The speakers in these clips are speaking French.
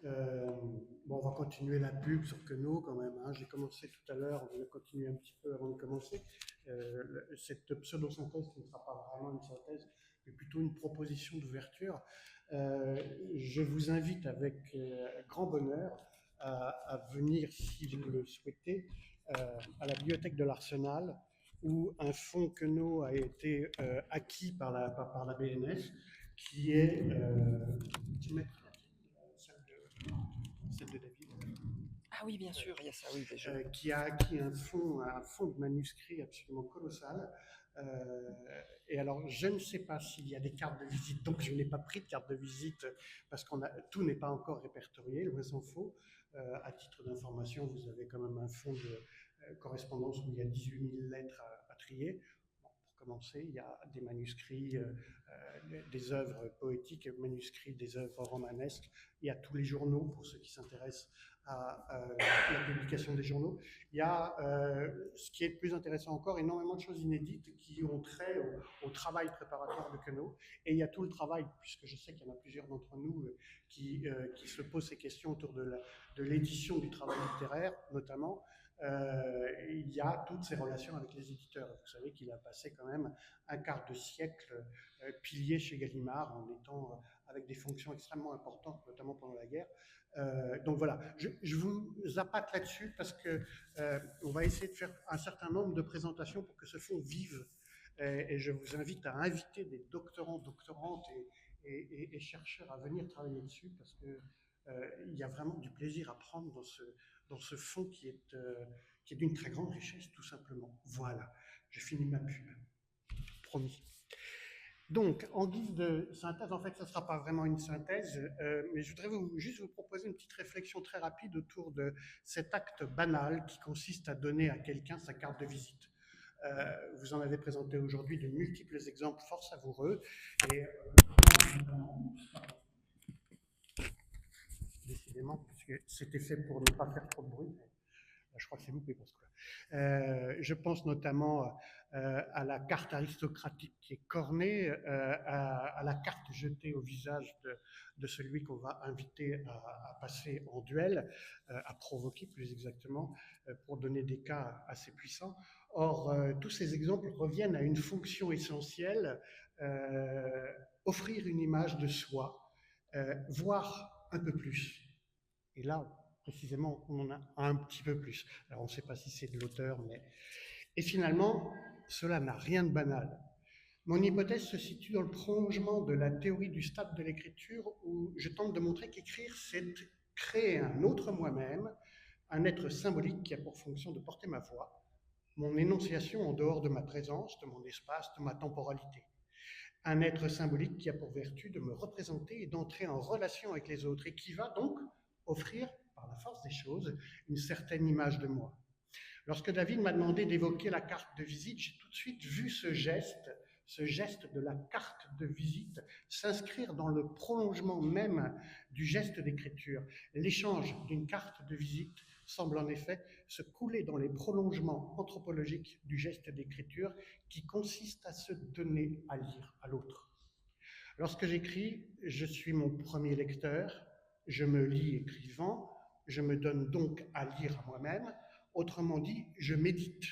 Bon, on va continuer la pub sur Queneau quand même, hein. J'ai commencé tout à l'heure, on va continuer un petit peu avant de commencer. Cette pseudo-synthèse qui ne sera pas vraiment une synthèse, mais plutôt une proposition d'ouverture. Euh, je vous invite avec grand bonheur à venir, si vous le souhaitez, à la bibliothèque de l'Arsenal, où un fonds Queneau a été acquis par la BNF, qui est... tu mets celle de David, Ah oui, bien sûr, il y a ça, oui. qui a acquis un fonds de manuscrits absolument colossal. Et alors, je ne sais pas s'il y a des cartes de visite, donc je n'ai pas pris de carte de visite parce tout n'est pas encore répertorié, loin s'en faut. À titre d'information, vous avez quand même un fonds de correspondance où il y a 18 000 lettres à trier. Bon, pour commencer, il y a des manuscrits, des œuvres poétiques, manuscrits, des œuvres romanesques. Il y a tous les journaux pour ceux qui s'intéressent à la publication des journaux. Il y a, ce qui est plus intéressant encore, énormément de choses inédites qui ont trait au travail préparatoire de Queneau. Et il y a tout le travail, puisque je sais qu'il y en a plusieurs d'entre nous qui se posent ces questions autour de l'édition du travail littéraire, notamment. Il y a toutes ces relations avec les éditeurs. Vous savez qu'il a passé quand même un quart de siècle pilier chez Gallimard en étant avec des fonctions extrêmement importantes, notamment pendant la guerre. Donc voilà, je vous appâte là-dessus parce que on va essayer de faire un certain nombre de présentations pour que ce fonds vive. Et je vous invite à inviter des doctorants, doctorantes et chercheurs à venir travailler dessus parce que il y a vraiment du plaisir à prendre dans ce fonds qui est d'une très grande richesse, tout simplement. Voilà, j'ai fini ma pub, promis. Donc, en guise de synthèse, en fait, ce ne sera pas vraiment une synthèse, mais je voudrais juste vous proposer une petite réflexion très rapide autour de cet acte banal qui consiste à donner à quelqu'un sa carte de visite. Vous en avez présenté aujourd'hui de multiples exemples fort savoureux, et décidément, puisque c'était fait pour ne pas faire trop de bruit, je crois que c'est loupé pour ce coup-là. Je pense notamment à la carte aristocratique qui est cornée, à la carte jetée au visage de celui qu'on va inviter à passer en duel, à provoquer plus exactement, pour donner des cas assez puissants. Or, tous ces exemples reviennent à une fonction essentielle, offrir une image de soi, voire un peu plus. Et là, précisément, on en a un petit peu plus. Alors, on ne sait pas si c'est de l'auteur, mais... Et finalement, cela n'a rien de banal. Mon hypothèse se situe dans le prolongement de la théorie du stade de l'écriture, où je tente de montrer qu'écrire, c'est créer un autre moi-même, un être symbolique qui a pour fonction de porter ma voix, mon énonciation en dehors de ma présence, de mon espace, de ma temporalité. Un être symbolique qui a pour vertu de me représenter et d'entrer en relation avec les autres et qui va donc offrir, par la force des choses, une certaine image de moi. Lorsque David m'a demandé d'évoquer la carte de visite, j'ai tout de suite vu ce geste de la carte de visite, s'inscrire dans le prolongement même du geste d'écriture. L'échange d'une carte de visite semble en effet se couler dans les prolongements anthropologiques du geste d'écriture qui consiste à se donner à lire à l'autre. Lorsque j'écris, je suis mon premier lecteur, je me lis écrivant, je me donne donc à lire à moi-même. Autrement dit, je médite,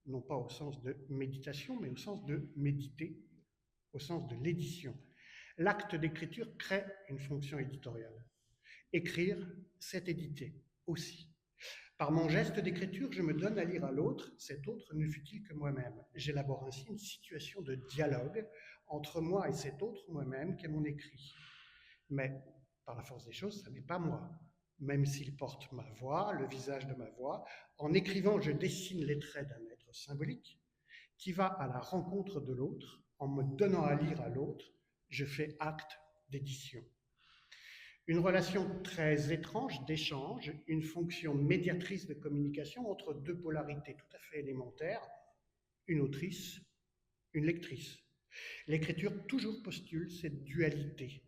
non pas au sens de méditation, mais au sens de méditer, au sens de l'édition. L'acte d'écriture crée une fonction éditoriale. Écrire, c'est éditer aussi. Par mon geste d'écriture, je me donne à lire à l'autre, cet autre ne fut-il que moi-même. J'élabore ainsi une situation de dialogue entre moi et cet autre moi-même qu'est mon écrit. Mais, par la force des choses, ce n'est pas moi. Même s'il porte ma voix, le visage de ma voix, en écrivant, je dessine les traits d'un être symbolique qui va à la rencontre de l'autre. En me donnant à lire à l'autre, je fais acte d'édition. Une relation très étrange d'échange, une fonction médiatrice de communication entre deux polarités tout à fait élémentaires, une autrice, une lectrice. L'écriture toujours postule cette dualité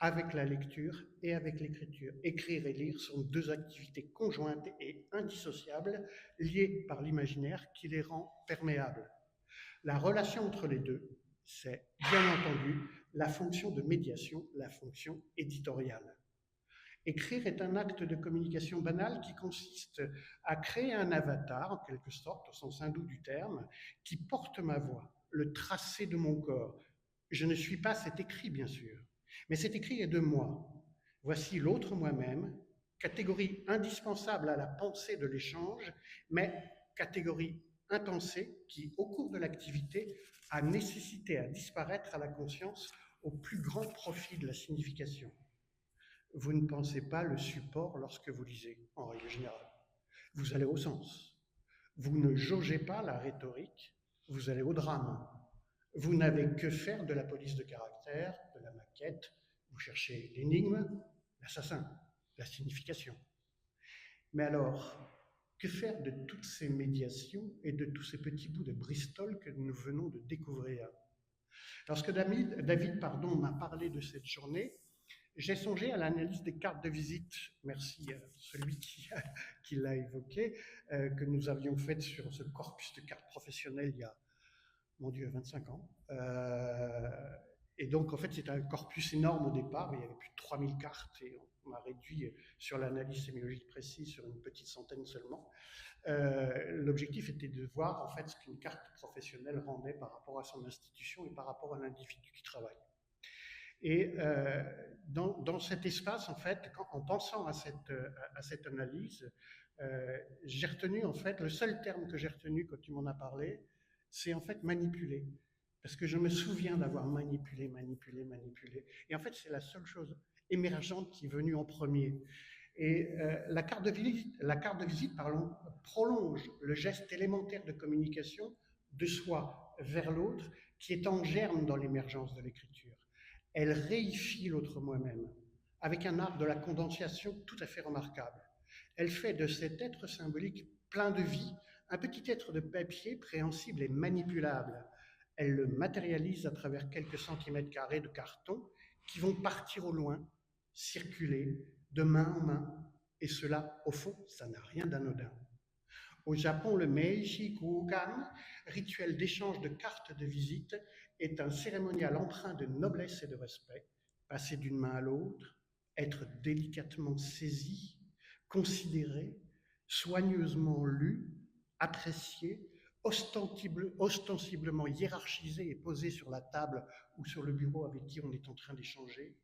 avec la lecture et avec l'écriture. Écrire et lire sont deux activités conjointes et indissociables, liées par l'imaginaire qui les rend perméables. La relation entre les deux, c'est bien entendu la fonction de médiation, la fonction éditoriale. Écrire est un acte de communication banal qui consiste à créer un avatar, en quelque sorte, au sens hindou du terme, qui porte ma voix, le tracé de mon corps. Je ne suis pas cet écrit, bien sûr, mais cet écrit est de moi. Voici l'autre moi-même, catégorie indispensable à la pensée de l'échange, mais catégorie impensée qui, au cours de l'activité, a nécessité à disparaître à la conscience au plus grand profit de la signification. Vous ne pensez pas le support lorsque vous lisez, en règle générale. Vous allez au sens. Vous ne jaugez pas la rhétorique, vous allez au drame. Vous n'avez que faire de la police de caractère, de la maquette, vous cherchez l'énigme, l'assassin, la signification. Mais alors, que faire de toutes ces médiations et de tous ces petits bouts de Bristol que nous venons de découvrir? Lorsque David m'a parlé de cette journée, j'ai songé à l'analyse des cartes de visite, merci à celui qui l'a évoqué, que nous avions faite sur ce corpus de cartes professionnelles il y a, mon Dieu, 25 ans. Et donc, en fait, c'était un corpus énorme au départ, il y avait plus de 3000 cartes et on a réduit sur l'analyse sémiologique précise sur une petite centaine seulement. L'objectif était de voir en fait ce qu'une carte professionnelle rendait par rapport à son institution et par rapport à l'individu qui travaille. Et dans cet espace, en fait, en pensant à cette analyse, j'ai retenu, en fait, le seul terme que j'ai retenu quand tu m'en as parlé, c'est en fait manipuler. Parce que je me souviens d'avoir manipulé. Et en fait, c'est la seule chose émergente qui est venue en premier. Et la carte de visite, prolonge le geste élémentaire de communication de soi vers l'autre qui est en germe dans l'émergence de l'écriture. Elle réifie l'autre moi-même, avec un art de la condensation tout à fait remarquable. Elle fait de cet être symbolique plein de vie un petit être de papier préhensible et manipulable. Elle le matérialise à travers quelques centimètres carrés de carton qui vont partir au loin, circuler de main en main, et cela, au fond, ça n'a rien d'anodin. Au Japon, le Meiji Kukan, rituel d'échange de cartes de visite, est un cérémonial empreint de noblesse et de respect, passer d'une main à l'autre, être délicatement saisi, considéré, soigneusement lu, apprécié, ostensiblement hiérarchisé et posé sur la table ou sur le bureau avec qui on est en train d'échanger,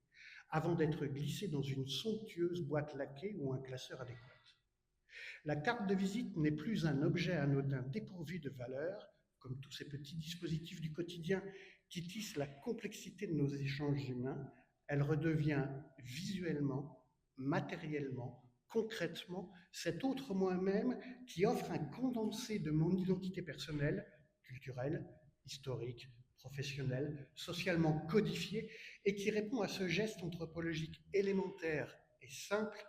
avant d'être glissé dans une somptueuse boîte laquée ou un classeur adéquat. La carte de visite n'est plus un objet anodin dépourvu de valeur, comme tous ces petits dispositifs du quotidien qui tissent la complexité de nos échanges humains. Elle redevient visuellement, matériellement, concrètement, cet autre moi-même qui offre un condensé de mon identité personnelle, culturelle, historique, professionnelle, socialement codifiée, et qui répond à ce geste anthropologique élémentaire et simple,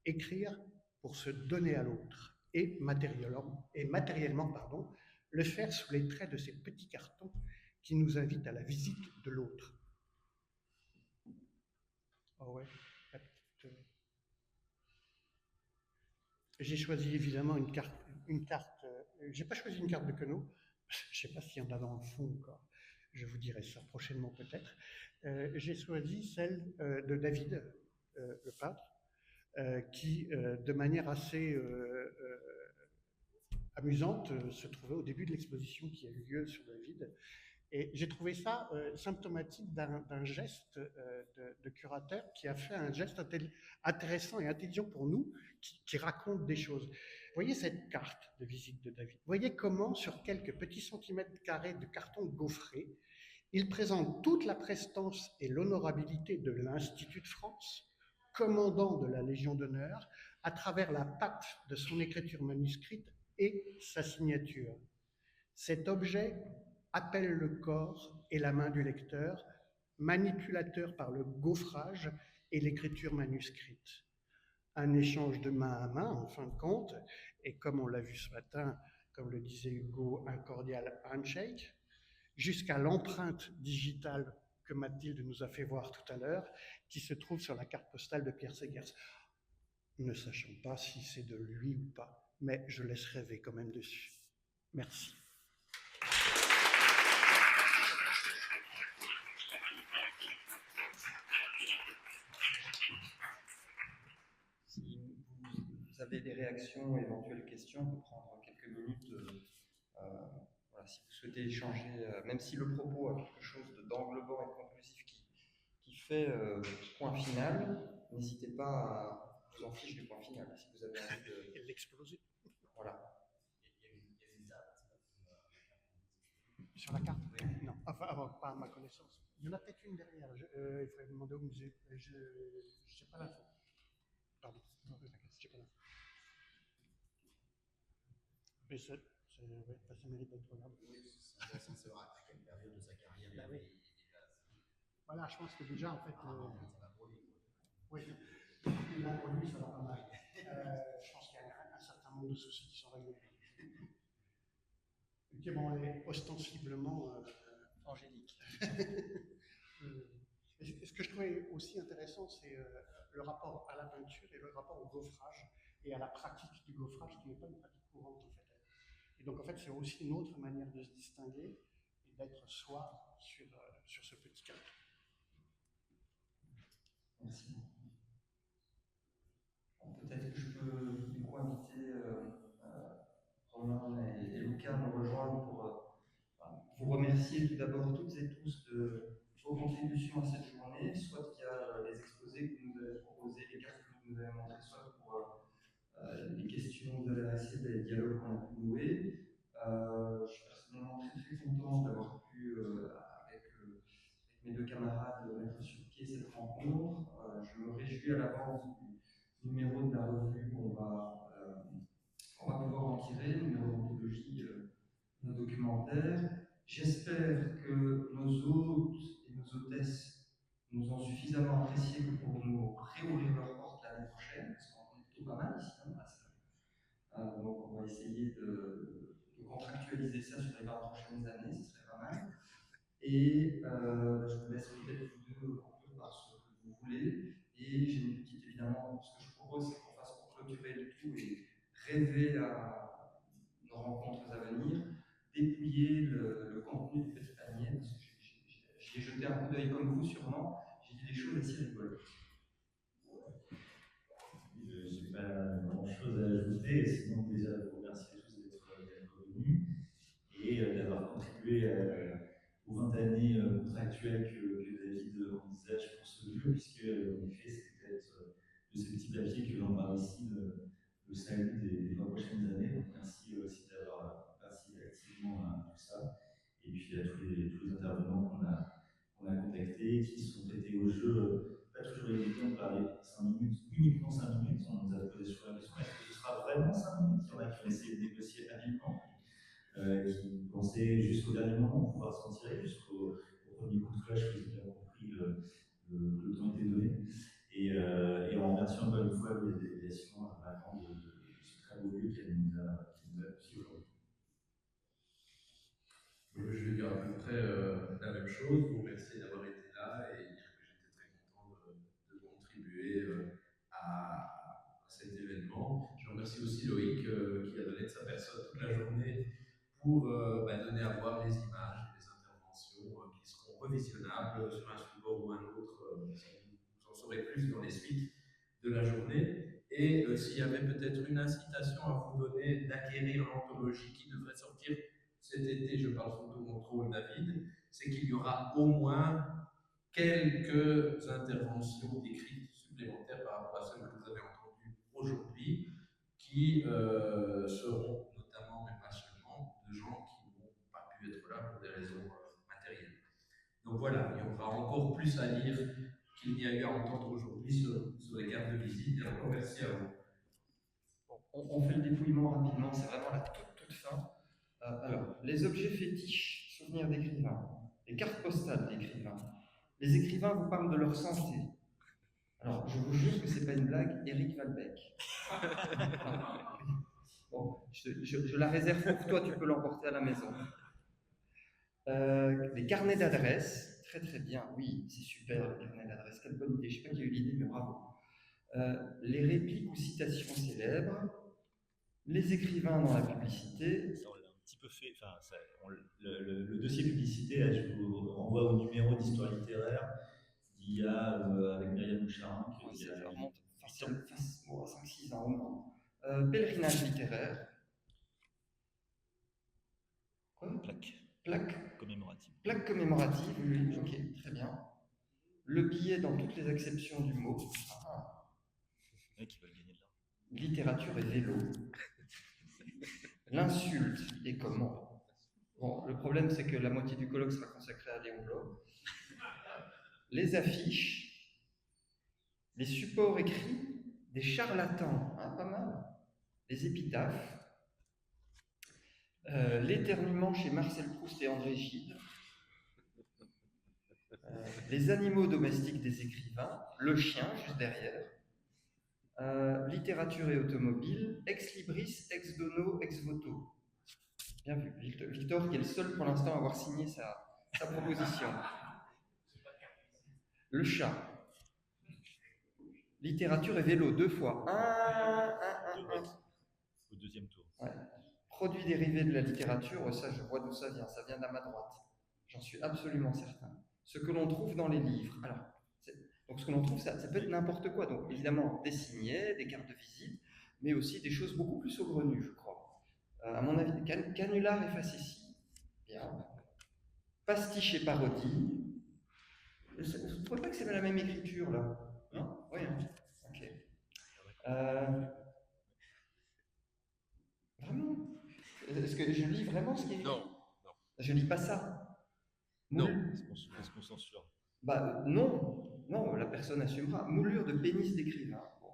écrire pour se donner à l'autre, et matériellement, le faire sous les traits de ces petits cartons qui nous invitent à la visite de l'autre. Oh ouais, j'ai choisi évidemment une carte. J'ai pas choisi une carte de Queneau. Je sais pas s'il y en a dans le fond encore. Je vous dirai ça prochainement peut-être. J'ai choisi celle de David, le peintre, qui, de manière assez amusante, se trouvait au début de l'exposition qui a eu lieu sur David. Et j'ai trouvé ça symptomatique d'un geste de curateur qui a fait un geste intéressant et intelligent pour nous, qui raconte des choses. Voyez cette carte de visite de David. Voyez comment, sur quelques petits centimètres carrés de carton gaufré, il présente toute la prestance et l'honorabilité de l'Institut de France, commandant de la Légion d'honneur, à travers la patte de son écriture manuscrite et sa signature. Cet objet appelle le corps et la main du lecteur, manipulateur par le gaufrage et l'écriture manuscrite. Un échange de main à main, en fin de compte, et comme on l'a vu ce matin, comme le disait Hugo, un cordial handshake, jusqu'à l'empreinte digitale que Mathilde nous a fait voir tout à l'heure, qui se trouve sur la carte postale de Pierre Segers. Ne sachant pas si c'est de lui ou pas, mais je laisse rêver quand même dessus. Merci. vous avez des réactions, éventuelles questions, on peut prendre quelques minutes. Voilà, si vous souhaitez échanger, même si le propos a quelque chose d'englobant et de conclusif qui fait point final, n'hésitez pas à vous en fiche du point final, si vous avez envie de... Et l'exploser. Voilà. Sur la carte? Oui. Non, enfin, pas à ma connaissance. Il y en a peut-être une derrière. Il faudrait demander au musée. Je n'ai pas l'info. Pardon, non, t'inquiète, je n'ai pas l'info. Mais ça mérite d'être regardé. Oui, c'est intéressant de savoir à quelle période de sa carrière il oui. est. Voilà, je pense que déjà, en fait. Ça va pour lui. Oui, là, pour lui, ça va pas mal. Je pense qu'il y a un certain nombre de soucis qui sont réglés. Ok, bon, elle est ostensiblement Angélique. Ce que je trouvais aussi intéressant, c'est le rapport à la peinture et le rapport au gaufrage et à la pratique du gaufrage, qui n'est pas une pratique courante en fait. Et donc en fait, c'est aussi une autre manière de se distinguer et d'être soi sur ce petit cadre. Merci. Peut-être que je peux du coup inviter Romain et Lucas à nous rejoindre pour vous remercier tout d'abord toutes et tous de vos contributions à cette journée, soit via les exposés que vous nous avez proposés, les cartes que vous nous avez montrées, soit pour les questions de la RSI et les dialogues qu'on a pu nouer. Je suis personnellement très très content d'avoir pu, avec mes deux camarades, mettre sur pied cette rencontre. Je me réjouis à l'avance du numéro de la revue qu'on va pouvoir en tirer, le numéro d'anthologie, nos documentaires. J'espère que nos hôtes et nos hôtesses nous ont suffisamment appréciés pour nous réouvrir leurs portes l'année prochaine, parce qu'on est plutôt pas mal ici dans la salle. Donc on va essayer de contractualiser ça sur les 20 prochaines années, ce serait pas mal. Et je vous laisse peut-être vous deux conclure par ce que vous voulez. Et j'ai une petite, évidemment, ce que je propose, c'est qu'on fasse pour clôturer le tout et rêver à nos rencontres à venir, dépouiller le contenu du petit panier, parce que j'y ai jeté un coup d'œil comme vous sûrement, j'ai dit des choses assez rigolotes. Je n'ai pas grand-chose à ajouter, sinon déjà vous remercier tous d'être venus et d'avoir contribué aux 20 années contractuelles que David envisage pour ce lieu, puisque en effet c'est peut-être de ces petits papiers que l'on parle ici le salut des 20 prochaines années. Donc merci aussi d'avoir participé activement à tout ça, et puis à tous les intervenants qu'on a contactés, qui se sont prêtés au jeu. Pas toujours évident de parler 5 minutes, uniquement 5 minutes. On nous a posé sur la question, est-ce que ce sera vraiment 5 minutes? Il y en a qui ont essayé de négocier habilement, qui pensaient jusqu'au dernier moment pouvoir s'en tirer, jusqu'au premier coup de flash, que vous avez compris, le temps était donné. Et en remerciant encore une fois les délégations de ce très beau lieu qu'elle nous a confié aujourd'hui. Je vais dire à peu près la même chose, vous remercier d'avoir été là et dire que j'étais très content de contribuer à cet événement. Je remercie aussi Loïc qui a donné de sa personne toute la journée pour donner à voir les images et les interventions qui seront revisionnables sur un support ou un autre. Vous en saurez plus dans les suites de la journée. Et s'il y avait peut-être une incitation à vous donner d'acquérir l'anthologie qui devrait sortir cet été, je parle sous ton contrôle, David, c'est qu'il y aura au moins quelques interventions écrites supplémentaires par rapport à celles que vous avez entendues aujourd'hui, qui seront notamment, mais pas seulement, de gens qui n'ont pas pu être là pour des raisons matérielles. Donc voilà, il y aura encore plus à lire qu'il n'y a eu à entendre aujourd'hui sur les cartes de visite. Et encore merci à vous. Bon, on fait le dépouillement rapidement, c'est vraiment la toute fin. Alors, les objets fétiches, souvenirs d'écrivains, les cartes postales d'écrivains. Les écrivains vous parlent de leur santé. Alors, je vous jure que c'est pas une blague, Eric Valbec. Bon, je la réserve pour toi, tu peux l'emporter à la maison. Les carnets d'adresses, très très bien, oui, c'est super, les carnets d'adresses, quelle bonne idée, je ne sais pas qui a eu l'idée, mais bravo. Les répliques ou citations célèbres, les écrivains dans la publicité. Ça, on l'a un petit peu fait, enfin, le dossier publicité, là, je vous renvoie au numéro d'histoire littéraire d'il y a avec Myriam Boucharin. Ça remonte à 5-6 ans au moins. Pèlerinage littéraire. Quoi? Plaque Commémorative. Plaque commémorative, oui, ok, très bien. Le billet dans toutes les acceptions du mot. Ah. Ouais, qui veulent gagner de l'argent. Littérature et vélo. L'insulte et comment? Bon, le problème, c'est que la moitié du colloque sera consacrée à Léon Blum. Les affiches, les supports écrits, des charlatans, hein, pas mal. Les épitaphes, l'éternuement chez Marcel Proust et André Gide, les animaux domestiques des écrivains, le chien juste derrière, littérature et automobile, ex libris, ex dono, ex voto. Bien vu, Victor qui est le seul pour l'instant à avoir signé sa proposition. Le chat. Littérature et vélo, 2 fois. Au deuxième tour. Ouais. Produits dérivés de la littérature, ça je vois d'où ça vient à ma droite. J'en suis absolument certain. Ce que l'on trouve dans les livres. Alors, donc ce que l'on trouve, ça peut être n'importe quoi. Donc évidemment, des signets, des cartes de visite, mais aussi des choses beaucoup plus saugrenues, je crois. À mon avis, canular et facétie. Bien. Pastiche et parodie. Vous ne trouvez pas que c'est la même écriture, là? Non? Oui, hein? Ok. Vraiment? Est-ce que je lis vraiment ce qui est écrit? Non. Je lis pas ça. Non. Est-ce qu'on censure? Bah non, la personne assumera. Moulure de pénis d'écrivain. Bon.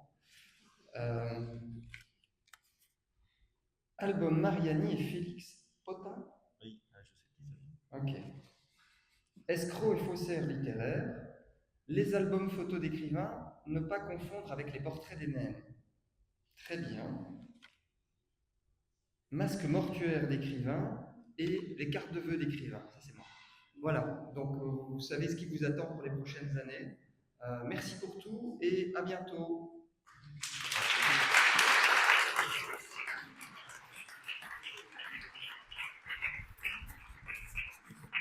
Album Mariani et Félix Potin. Oui, je sais qui ça. Ok. Escroc et faussaire littéraire. Les albums photos d'écrivains, ne pas confondre avec les portraits des naines. Très bien. Masque mortuaire d'écrivain et les cartes de vœux d'écrivain. Ça, c'est moi. Voilà, donc vous savez ce qui vous attend pour les prochaines années. Merci pour tout et à bientôt.